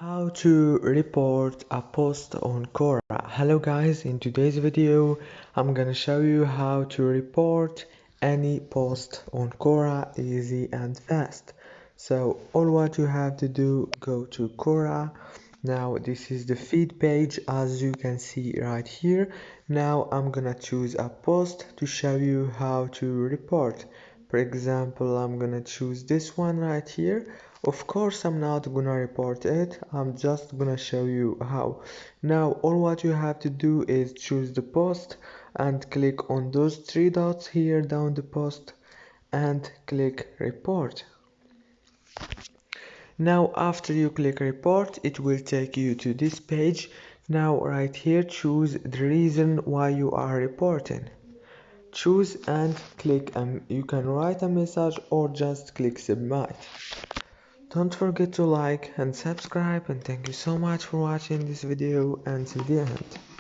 How to report a post on Quora. Hello guys, in today's video I'm gonna show you how to report any post on Quora easy and fast. So all what you have to do, go to Quora. Now this is the feed page as you can see right here. Now I'm gonna choose a post to show you how to report. For example, I'm gonna choose this one right here. Of course, I'm not gonna report it, I'm just gonna show you how. Now, all what you have to do is choose the post and click on those three dots here down the post and click report. Now, after you click report, it will take you to this page. Now, right here, choose the reason why you are reporting. Choose and click, you can write a message or just click submit. Don't forget to like and subscribe, and thank you so much for watching this video until the end.